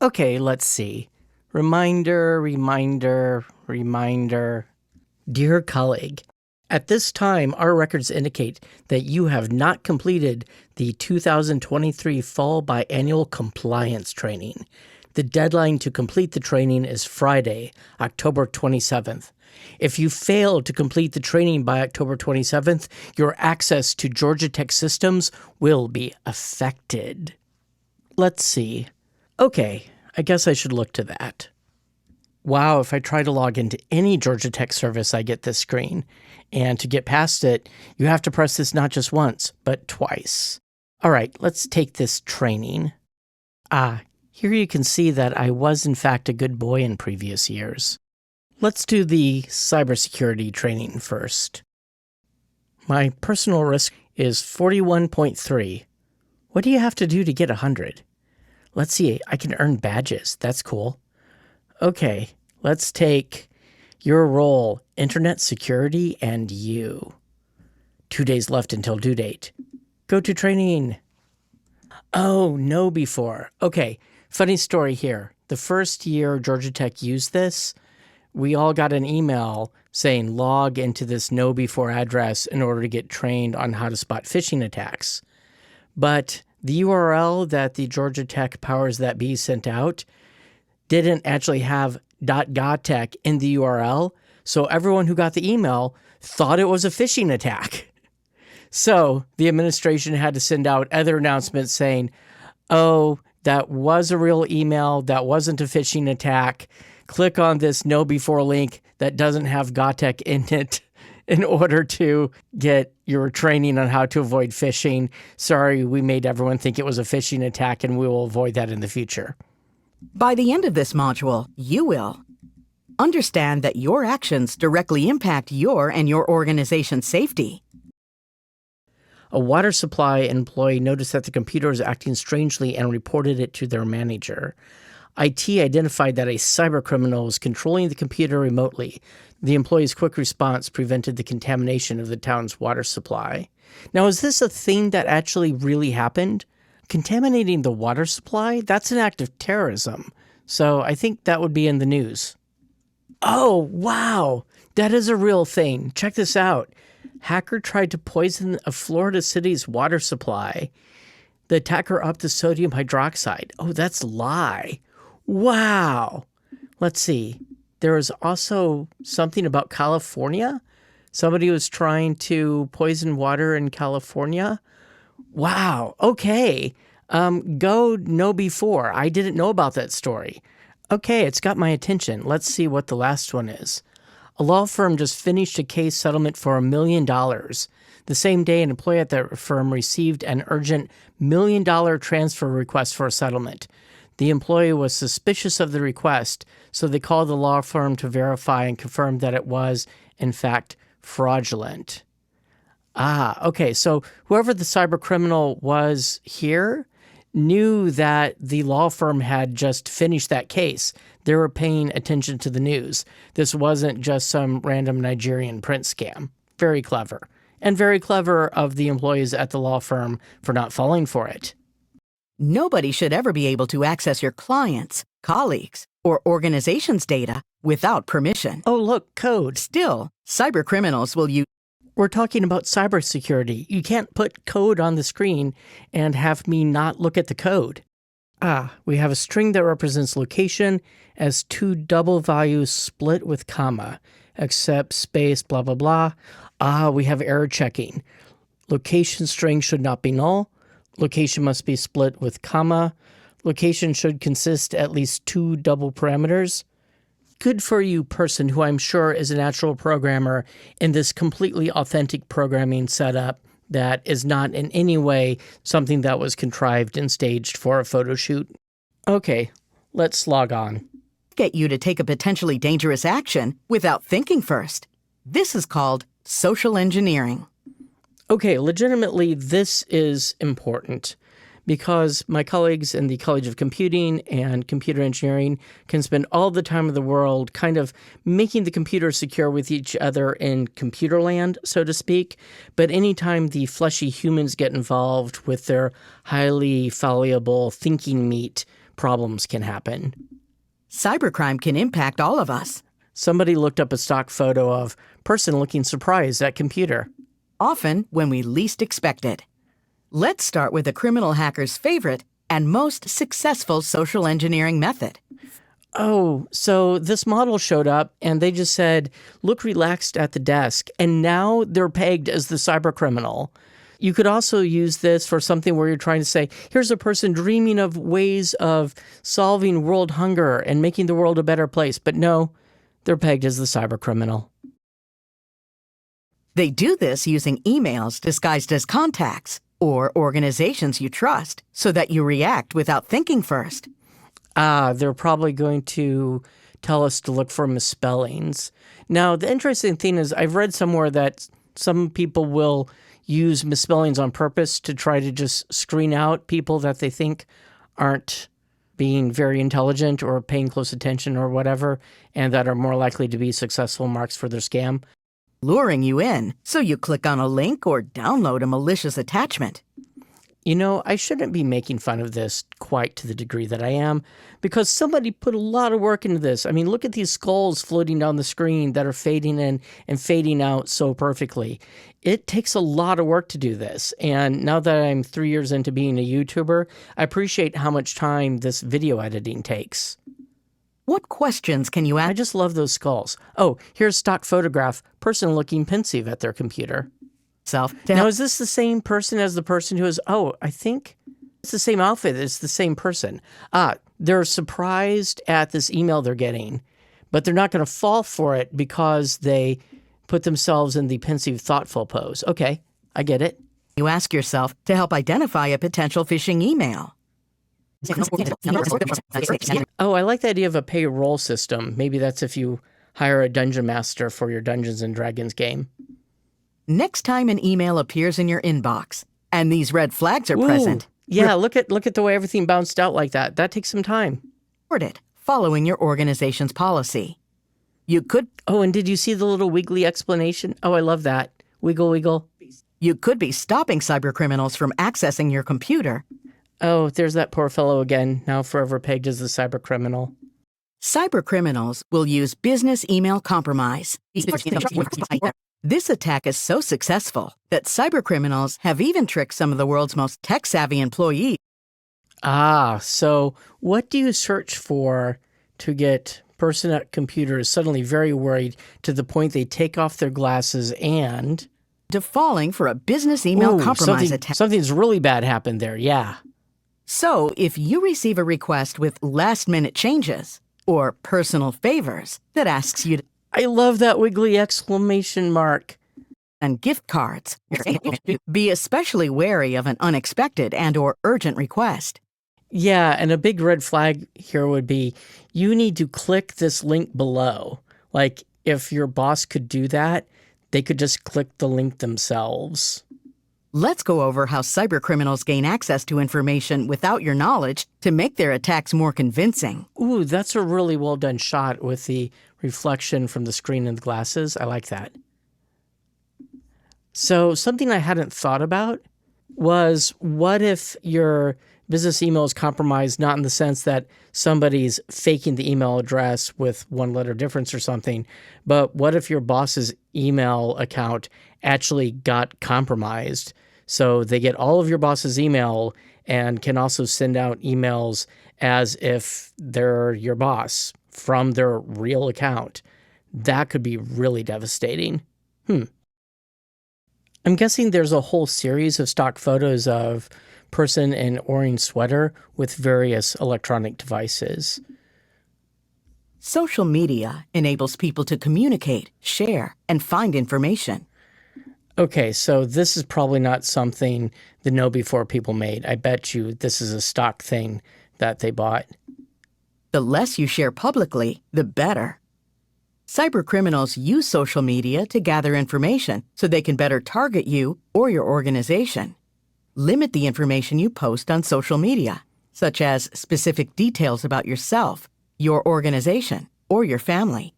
Okay, let's see. Reminder, reminder, reminder. Dear colleague, at this time, our records indicate that you have not completed the 2023 Fall Biannual Compliance Training. The deadline to complete the training is Friday, October 27th. If you fail to complete the training by October 27th, your access to Georgia Tech systems will be affected. Let's see. Okay, I guess I should look to that. Wow, if I try to log into any Georgia Tech service, I get this screen. And to get past it, you have to press this not just once, but twice. All right, let's take this training. Here you can see that I was in fact a good boy in previous years. Let's do the cybersecurity training first. My personal risk is 41.3. What do you have to do to get 100? Let's see, I can earn badges. That's cool. Okay, let's take your role, Internet Security, and you. 2 days left until due date. Go to training. Oh, no before. Okay, funny story here. The first year Georgia Tech used this, we all got an email saying log into this know before address in order to get trained on how to spot phishing attacks. But the URL that the Georgia Tech powers that be sent out didn't actually have .gotech in the URL, so everyone who got the email thought it was a phishing attack. So the administration had to send out other announcements saying, oh, that was a real email, that wasn't a phishing attack. Click on this know before link that doesn't have Gotech in it in order to get your training on how to avoid phishing. Sorry, we made everyone think it was a phishing attack, and we will avoid that in the future. By the end of this module, you will understand that your actions directly impact your and your organization's safety. A water supply employee noticed that the computer was acting strangely and reported it to their manager. IT identified that a cybercriminal was controlling the computer remotely. The employee's quick response prevented the contamination of the town's water supply. Now, is this a thing that actually really happened? Contaminating the water supply? That's an act of terrorism. So I think that would be in the news. Oh, wow. That is a real thing. Check this out. Hacker tried to poison a Florida city's water supply. The attacker upped the sodium hydroxide. Oh, that's a lie. Wow. Let's see. There was also something about California. Somebody was trying to poison water in California. Wow. Okay. Go know before. I didn't know about that story. Okay, it's got my attention. Let's see what the last one is. A law firm just finished a case settlement for $1 million. The same day, an employee at the firm received an urgent $1 million transfer request for a settlement. The employee was suspicious of the request, so they called the law firm to verify and confirm that it was, in fact, fraudulent. Okay, so whoever the cyber criminal was here knew that the law firm had just finished that case. They were paying attention to the news. This wasn't just some random Nigerian print scam. Very clever. And very clever of the employees at the law firm for not falling for it. Nobody should ever be able to access your clients, colleagues, or organization's data without permission. Oh, look, code. Still, cybercriminals will use... We're talking about cybersecurity. You can't put code on the screen and have me not look at the code. We have a string that represents location as two double values split with comma, except space, blah, blah, blah. We have error checking. Location string should not be null. Location must be split with comma. Location should consist at least two double parameters. Good for you, person who I'm sure is a natural programmer in this completely authentic programming setup that is not in any way something that was contrived and staged for a photo shoot. Okay, let's log on. Get you to take a potentially dangerous action without thinking first. This is called social engineering. Okay, legitimately, this is important because my colleagues in the College of Computing and Computer Engineering can spend all the time of the world kind of making the computer secure with each other in computer land, so to speak. But anytime the fleshy humans get involved with their highly fallible thinking meat, problems can happen. Cybercrime can impact all of us. Somebody looked up a stock photo of person looking surprised at computer. Often when we least expect it. Let's start with a criminal hacker's favorite and most successful social engineering method. Oh, so this model showed up and they just said, look relaxed at the desk. And now they're pegged as the cybercriminal. You could also use this for something where you're trying to say, here's a person dreaming of ways of solving world hunger and making the world a better place. But no, they're pegged as the cybercriminal. They do this using emails disguised as contacts or organizations you trust so that you react without thinking first. They're probably going to tell us to look for misspellings. Now, the interesting thing is I've read somewhere that some people will use misspellings on purpose to try to just screen out people that they think aren't being very intelligent or paying close attention or whatever, and that are more likely to be successful marks for their scam. Luring you in so you click on a link or download a malicious attachment. You know, I shouldn't be making fun of this quite to the degree that I am, because somebody put a lot of work into this. I mean, look at these skulls floating down the screen that are fading in and fading out so perfectly. It takes a lot of work to do this. And now that I'm 3 years into being a YouTuber, I appreciate how much time this video editing takes. What questions can you I ask? just love those skulls. Oh, here's stock photograph, person looking pensive at their computer. Now, is this the same person as the person who is, I think it's the same outfit. It's the same person. They're surprised at this email they're getting, but they're not going to fall for it because they put themselves in the pensive, thoughtful pose. Okay, I get it. You ask yourself to help identify a potential phishing email. Oh, I like the idea of a payroll system. Maybe that's if you hire a dungeon master for your Dungeons and Dragons game. Next time an email appears in your inbox and these red flags are present, yeah, look at the way everything bounced out like that. That takes some time. report it, following your organization's policy. You could and did you see the little wiggly explanation? Oh, I love that. Wiggle, wiggle. You could be stopping cybercriminals from accessing your computer. Oh, there's that poor fellow again, now forever pegged as the cybercriminal. Cybercriminals will use business email compromise. This attack is so successful that cybercriminals have even tricked some of the world's most tech-savvy employees. So what do you search for to get person at computers suddenly very worried to the point they take off their glasses and... to falling for a business email compromise attack. Something's really bad happened there, yeah. So, if you receive a request with last-minute changes or personal favors that asks you to I love that wiggly exclamation mark. and gift cards, be especially wary of an unexpected and or urgent request. Yeah, and a big red flag here would be you need to click this link below. Like, if your boss could do that, they could just click the link themselves. Let's go over how cybercriminals gain access to information without your knowledge to make their attacks more convincing. Ooh, that's a really well done shot with the reflection from the screen and the glasses. I like that. So something I hadn't thought about was, what if your business email is compromised, not in the sense that somebody's faking the email address with one letter difference or something, but what if your boss's email account actually got compromised? So they get all of your boss's email and can also send out emails as if they're your boss from their real account. That could be really devastating. I'm guessing there's a whole series of stock photos of person in orange sweater with various electronic devices. Social media enables people to communicate, share, and find information. Okay, so this is probably not something the know-before people made. I bet you this is a stock thing that they bought. The less you share publicly, the better. Cybercriminals use social media to gather information so they can better target you or your organization. Limit the information you post on social media, such as specific details about yourself, your organization, or your family.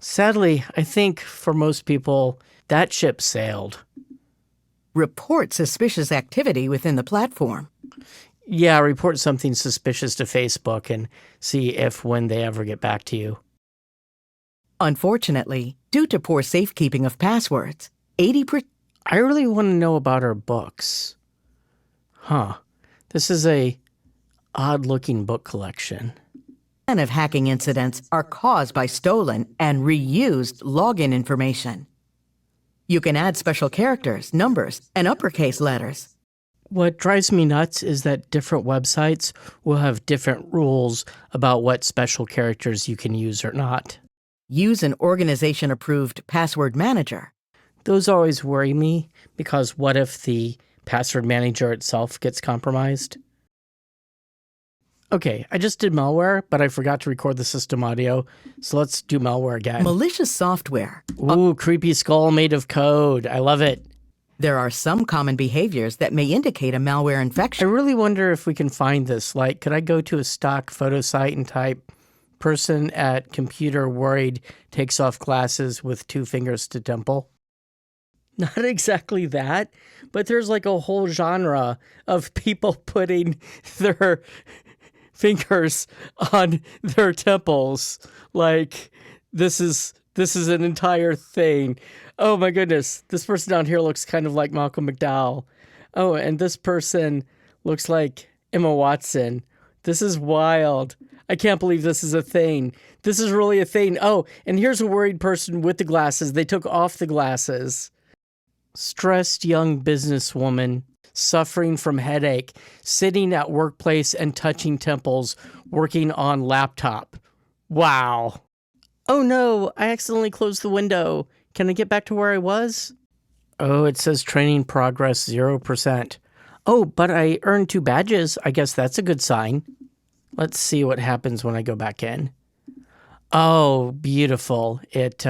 Sadly, I think for most people, that ship sailed. Report suspicious activity within the platform. Yeah, report something suspicious to Facebook and see if when they ever get back to you. Unfortunately, due to poor safekeeping of passwords, 80% I really want to know about her books. Huh. This is a odd-looking book collection. of hacking incidents are caused by stolen and reused login information. You can add special characters, numbers, and uppercase letters. What drives me nuts is that different websites will have different rules about what special characters you can use or not. Use an organization-approved password manager. Those always worry me because what if the password manager itself gets compromised? Okay, I just did malware, but I forgot to record the system audio, so let's do malware again. Malicious software. Ooh, creepy skull made of code. I love it. There are some common behaviors that may indicate a malware I infection. really wonder if we can find this. Like, could I go to a stock photo site and type person at computer worried takes off glasses with 2 fingers to temple? Not exactly that, but there's like a whole genre of people putting their fingers on their temples. Like, this is an entire thing. Oh my goodness, this person down here looks kind of like Malcolm McDowell. Oh, and this person looks like Emma Watson. This is wild. I can't believe this is a thing. This is really a thing. Oh, and here's a worried person with the glasses. They took off the glasses. Stressed young businesswoman suffering from headache, sitting at workplace and touching temples, working on laptop. Wow. Oh no, I accidentally closed the window. Can I get back to where I was? Oh, it says training progress 0%. Oh, but I earned 2 badges. I guess that's a good sign. Let's see what happens when I go back in. Oh, beautiful. It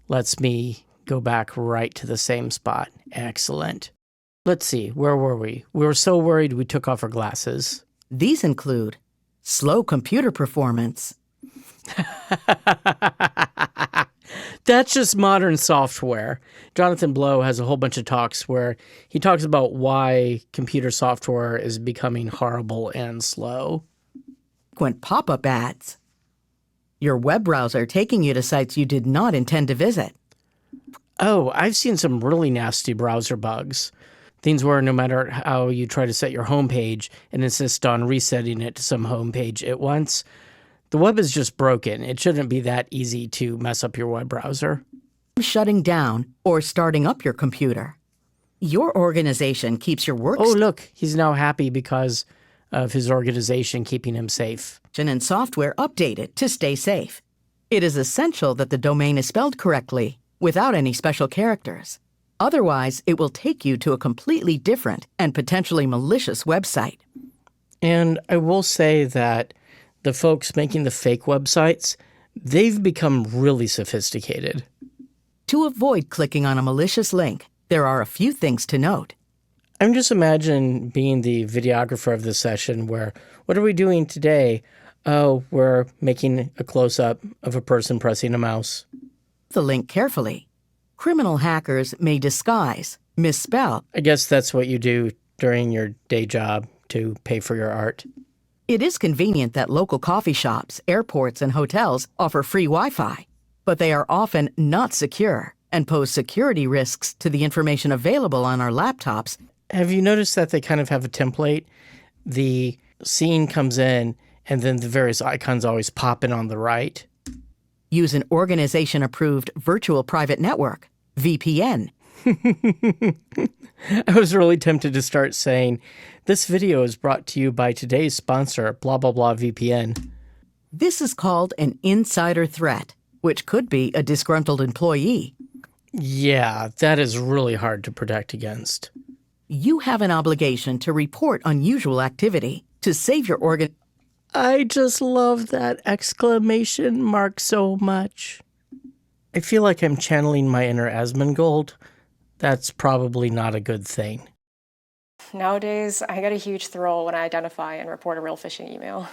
lets me go back right to the same spot. Excellent. Let's see, where were we? We were so worried we took off our glasses. These include slow computer performance. That's just modern software. Jonathan Blow has a whole bunch of talks where he talks about why computer software is becoming horrible and slow. Frequent pop-up ads. Your web browser taking you to sites you did not intend to visit. Oh, I've seen some really nasty browser bugs. Things where no matter how you try to set your homepage and insist on resetting it to some homepage at once, the web is just broken. It shouldn't be that easy to mess up your web browser. Shutting down or starting up your computer. Your organization keeps your work Oh, look, he's now happy because of his organization keeping him safe. and software updated to stay safe. It is essential that the domain is spelled correctly, without any special characters. Otherwise, it will take you to a completely different and potentially malicious website. And I will say that the folks making the fake websites, they've become really sophisticated. To avoid clicking on a malicious link, there are a few things to note. I'm just imagine being the videographer of this session where, what are we doing today? Oh, we're making a close-up of a person pressing a mouse. The link carefully. Criminal hackers may disguise, misspell. I guess that's what you do during your day job to pay for your art. It is convenient that local coffee shops, airports, and hotels offer free Wi-Fi, but they are often not secure and pose security risks to the information available on our laptops. Have you noticed that they kind of have a template? The scene comes in, and then the various icons always pop in on the right. Use an organization-approved virtual private network, VPN. I was really tempted to start saying, this video is brought to you by today's sponsor, blah, blah, blah, VPN. This is called an insider threat, which could be a disgruntled employee. Yeah, that is really hard to protect against. You have an obligation to report unusual activity to save your I just love that exclamation mark so much. I feel like I'm channeling my inner Asmongold. That's probably not a good thing. Nowadays, I get a huge thrill when I identify and report a real phishing email.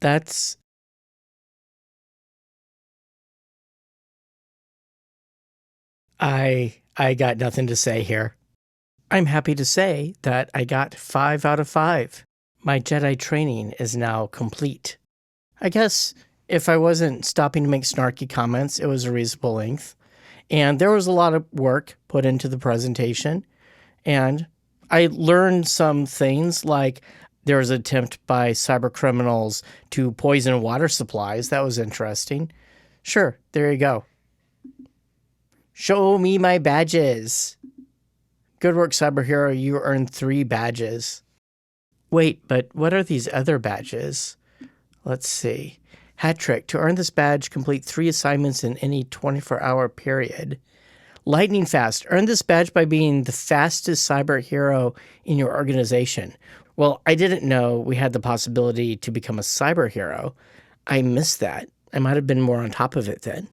That's... I got nothing to say here. I'm happy to say that I got 5 out of 5. My Jedi training is now complete. I guess if I wasn't stopping to make snarky comments, it was a reasonable length. And there was a lot of work put into the presentation. And I learned some things, like there was an attempt by cyber criminals to poison water supplies. That was interesting. Sure, there you go. Show me my badges. Good work, cyberhero. You earned 3 badges. Wait, but what are these other badges? Let's see. Hat trick. To earn this badge, complete 3 assignments in any 24-hour period. Lightning fast. Earn this badge by being the fastest cyber hero in your organization. Well, I didn't know we had the possibility to become a cyber hero. I missed that. I might have been more on top of it then.